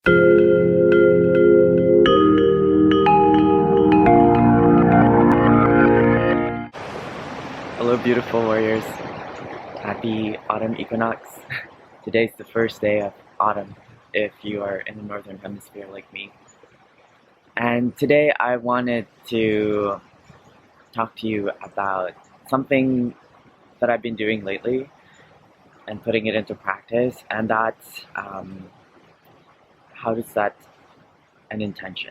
Hello, beautiful warriors. Happy Autumn Equinox. Today's the first day of autumn if you are in the northern hemisphere like me. And today I wanted to talk to you about something that I've been doing lately and putting it into practice, and that's how to set an intention.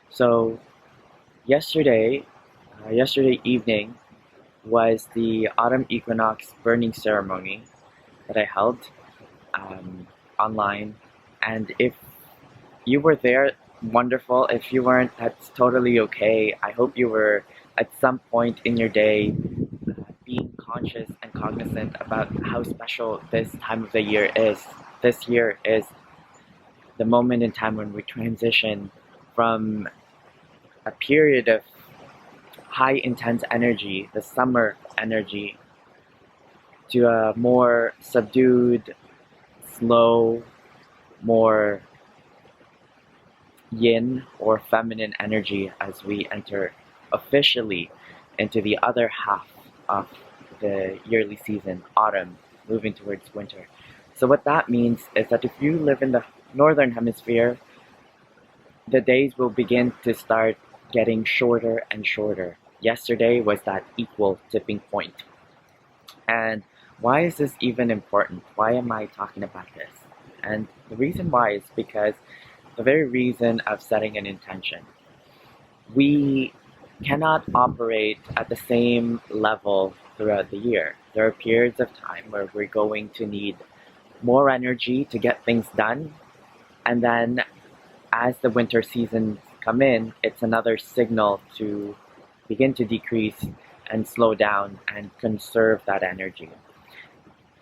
So yesterday evening was the Autumn Equinox burning ceremony that I held online, and if you were there, wonderful. If you weren't, that's totally okay. I hope you were at some point in your day being conscious and cognizant about how special this time of the year is. This year is the moment in time when we transition from a period of high intense energy, the summer energy, to a more subdued, slow, more yin or feminine energy as we enter officially into the other half of the yearly season, autumn, moving towards winter. So what that means is that if you live in the northern hemisphere, the days will begin to start getting shorter and shorter. Yesterday was that equal tipping point. And why is this even important? Why am I talking about this? And the reason why is because the very reason of setting an intention. We cannot operate at the same level throughout the year. There are periods of time where we're going to need more energy to get things done, and then as the winter seasons come in, it's another signal to begin to decrease and slow down and conserve that energy.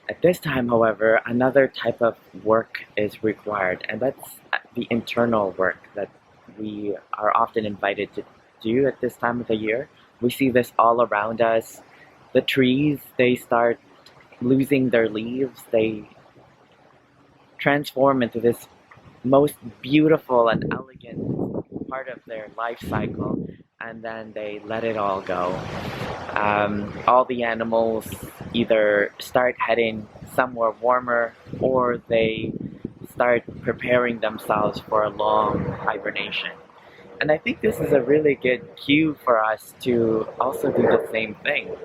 At this time, however, another type of work is required, and that's the internal work that we are often invited to do at this time of the year. We see this all around us. The trees, they start losing their leaves. They transform into this most beautiful and elegant part of their life cycle, and then they let it all go. All the animals either start heading somewhere warmer, or they start preparing themselves for a long hibernation. And I think this is a really good cue for us to also do the same thing.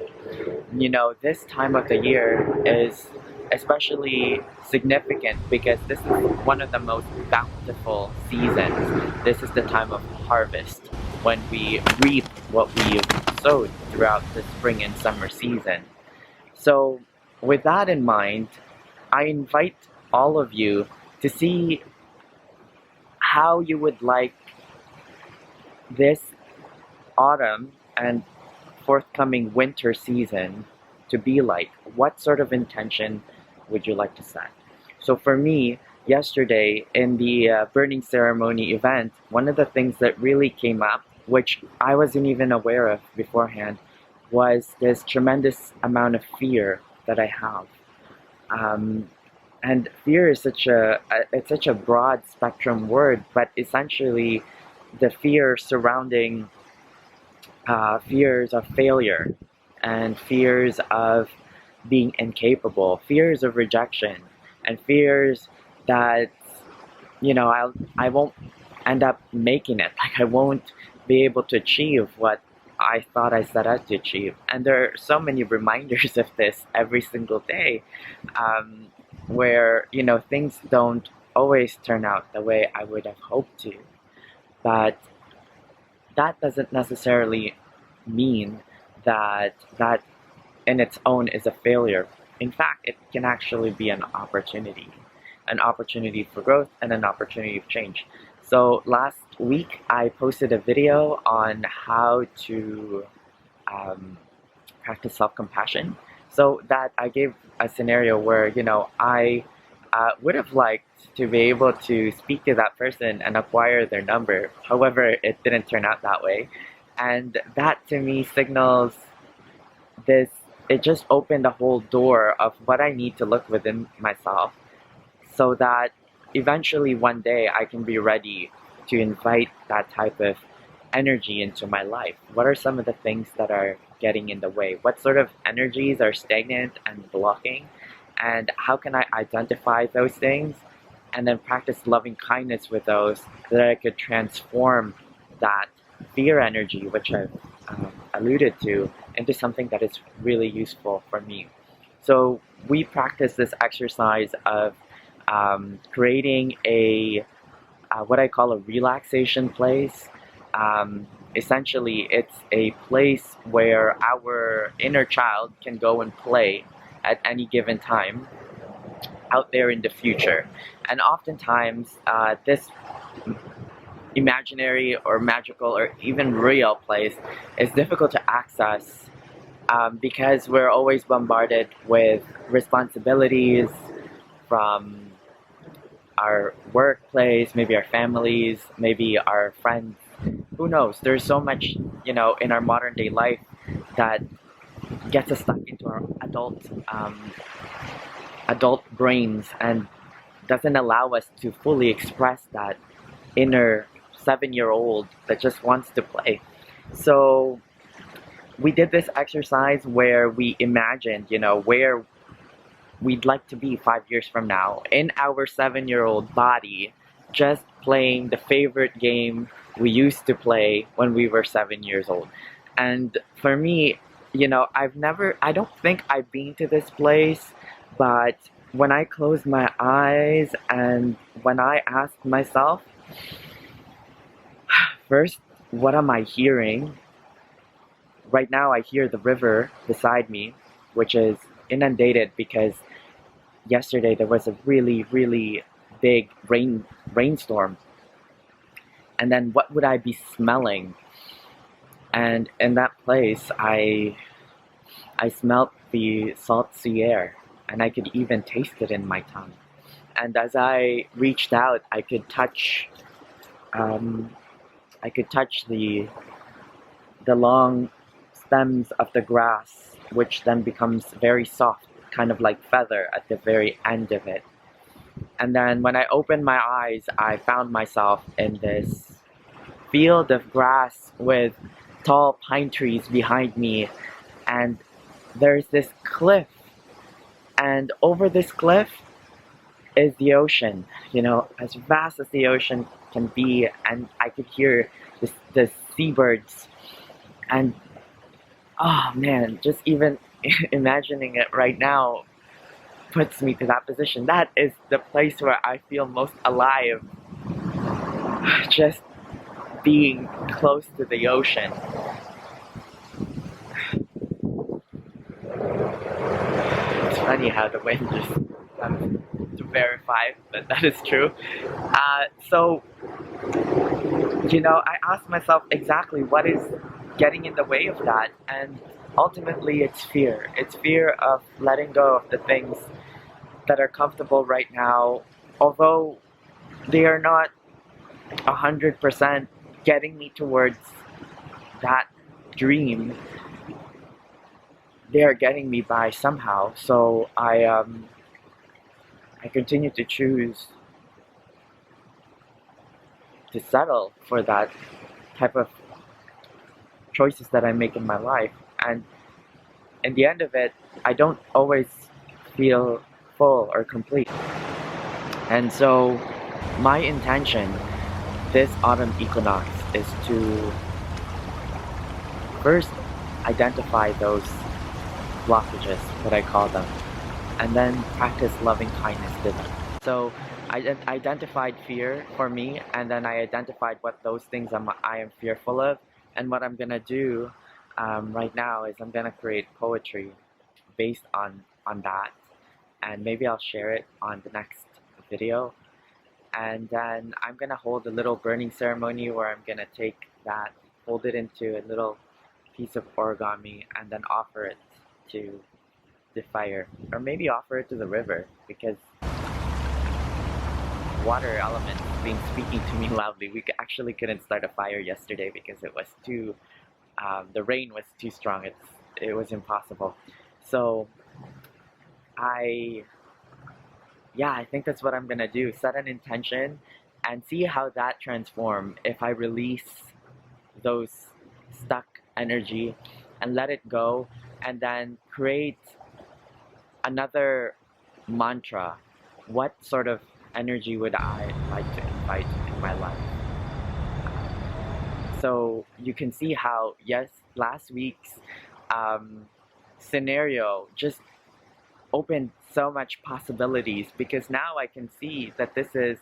You know, this time of the year is especially significant because this is one of the most bountiful seasons. This is the time of harvest, when we reap what we sowed throughout the spring and summer season. So with that in mind, I invite all of you to see how you would like this autumn and forthcoming winter season to be like. What sort of intention would you like to set? So for me, yesterday in the burning ceremony event, one of the things that really came up, which I wasn't even aware of beforehand, was this tremendous amount of fear that I have. And fear is such a broad spectrum word, but essentially the fear surrounding fears of failure and fears of being incapable, fears of rejection, and fears that, you know, I won't end up making it. Like, I won't be able to achieve what I thought I set out to achieve. And there are so many reminders of this every single day, where, you know, things don't always turn out the way I would have hoped to. But that doesn't necessarily mean that that in its own is a failure. In fact, it can actually be an opportunity for growth and an opportunity of change. So last week I posted a video on how to practice self-compassion. So that I gave a scenario where, you know, I would have liked to be able to speak to that person and acquire their number. However, it didn't turn out that way. And that to me signals this, it just opened a whole door of what I need to look within myself so that eventually one day I can be ready to invite that type of energy into my life. What are some of the things that are getting in the way? What sort of energies are stagnant and blocking? And how can I identify those things and then practice loving kindness with those so that I could transform that fear energy, which I've alluded to, into something that is really useful for me. So we practice this exercise of creating a what I call a relaxation place. Essentially, it's a place where our inner child can go and play at any given time out there in the future. And oftentimes, this imaginary or magical or even real place is difficult to access because we're always bombarded with responsibilities from our workplace, maybe our families, maybe our friends. Who knows? There's so much, in our modern day life that gets us stuck into our adult brains and doesn't allow us to fully express that inner 7-year-old that just wants to play. So we did this exercise where we imagined, where we'd like to be 5 years from now in our 7-year-old body, just playing the favorite game we used to play when we were 7 years old. And for me, I don't think I've been to this place, but when I close my eyes and when I ask myself, first, what am I hearing? Right now I hear the river beside me, which is inundated because yesterday there was a really, really big rainstorm. And then what would I be smelling? And in that place, I smelt the salt sea air, and I could even taste it in my tongue. And as I reached out, I could touch the long stems of the grass, which then becomes very soft, kind of like feather at the very end of it. And then when I opened my eyes, I found myself in this field of grass with tall pine trees behind me, and there's this cliff, and over this cliff is the ocean, as vast as the ocean can be, and I could hear the seabirds, and oh man, just even imagining it right now puts me to that position. That is the place where I feel most alive, just being close to the ocean. It's funny how the wind just comes to verify that that is true. So, I asked myself exactly what is getting in the way of that, and ultimately it's fear. It's fear of letting go of the things that are comfortable right now, although they are not 100% getting me towards that dream. They are getting me by somehow, so I continue to choose to settle for that type of choices that I make in my life, and in the end of it, I don't always feel full or complete. And so my intention this autumn equinox is to first identify those blockages, what I call them, and then practice loving kindness to them. So I identified fear for me, and then I identified what those things I am fearful of, and what I'm gonna do right now is I'm gonna create poetry based on that, and maybe I'll share it on the next video. And then I'm gonna hold a little burning ceremony where I'm gonna take that, fold it into a little piece of origami, and then offer it to the fire, or maybe offer it to the river, because water element being speaking to me loudly. We actually couldn't start a fire yesterday because it was too, the rain was too strong. It was impossible. So I yeah, I think that's what I'm gonna do. Set an intention and see how that transform if I release those stuck energy and let it go, and then create another mantra. What sort of energy would I like to invite in my life? So you can see how, yes, last week's um, scenario just opened so much possibilities, because now I can see that this is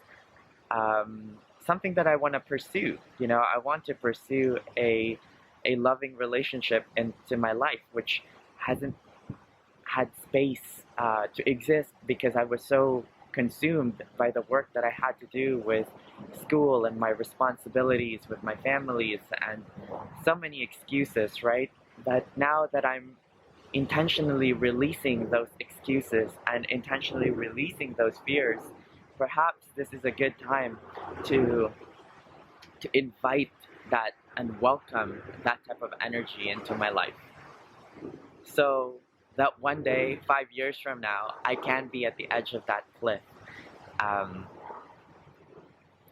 something that I want to pursue. You know, I want to pursue a loving relationship into my life, which hasn't had space to exist because I was so consumed by the work that I had to do with school and my responsibilities with my families and so many excuses, right? But now that I'm intentionally releasing those excuses and intentionally releasing those fears, perhaps this is a good time to invite that and welcome that type of energy into my life. So that one day, 5 years from now, I can be at the edge of that cliff, um,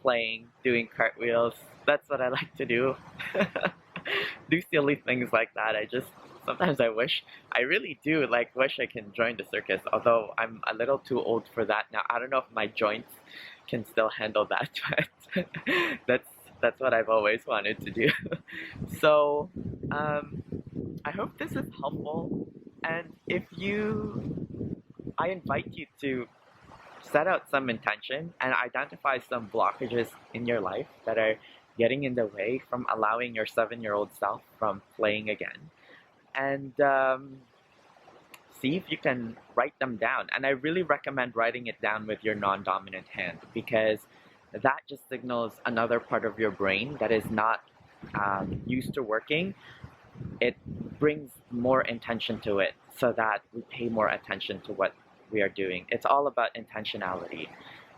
playing, doing cartwheels. That's what I like to do. Do silly things like that. Sometimes I wish, I really do like wish I can join the circus, although I'm a little too old for that now. I don't know if my joints can still handle that, but that's that's what I've always wanted to do. So, um, I hope this is helpful, and if you, I invite you to set out some intention and identify some blockages in your life that are getting in the way from allowing your 7-year-old self from playing again. And see if you can write them down. And I really recommend writing it down with your non-dominant hand, because that just signals another part of your brain that is not used to working. It brings more intention to it so that we pay more attention to what we are doing. It's all about intentionality.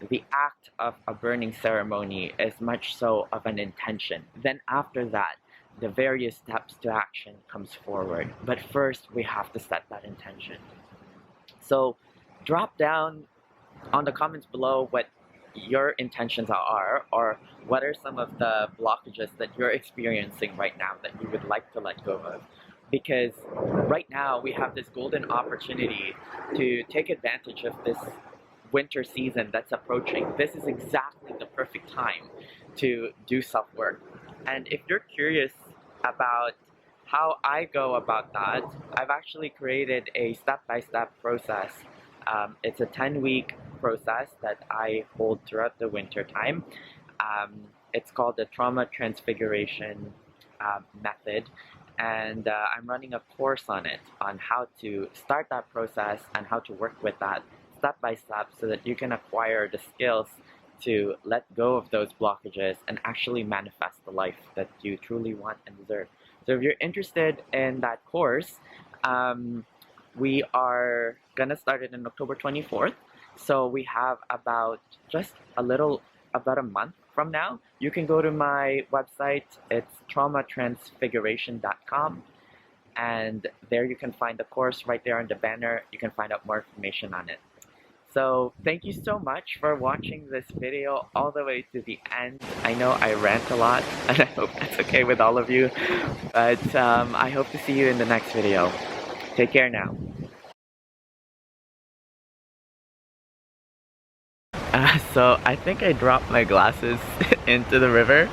The act of a burning ceremony is much so of an intention. Then after that, the various steps to action comes forward. But first, we have to set that intention. So drop down on the comments below what your intentions are, or what are some of the blockages that you're experiencing right now that you would like to let go of. Because right now we have this golden opportunity to take advantage of this winter season that's approaching. This is exactly the perfect time to do self-work. And if you're curious about how I go about that, I've actually created a step-by-step process. It's a 10-week process that I hold throughout the winter time. It's called the Trauma Transfiguration method, and I'm running a course on it, on how to start that process and how to work with that step by step, so that you can acquire the skills to let go of those blockages and actually manifest the life that you truly want and deserve. So if you're interested in that course, we are gonna start it on October 24th. So we have about about a month from now. You can go to my website. It's traumatransfiguration.com, and there you can find the course right there on the banner. You can find out more information on it. So thank you so much for watching this video all the way to the end. I know I rant a lot, and I hope that's okay with all of you, but I hope to see you in the next video. Take care now. So I think I dropped my glasses into the river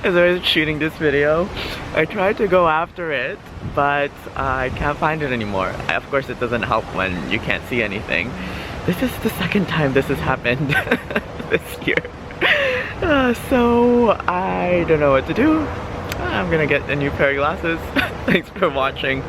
as I was shooting this video. I tried to go after it, but I can't find it anymore. Of course, it doesn't help when you can't see anything. This is the second time this has happened this year. So I don't know what to do. I'm gonna get a new pair of glasses. Thanks for watching.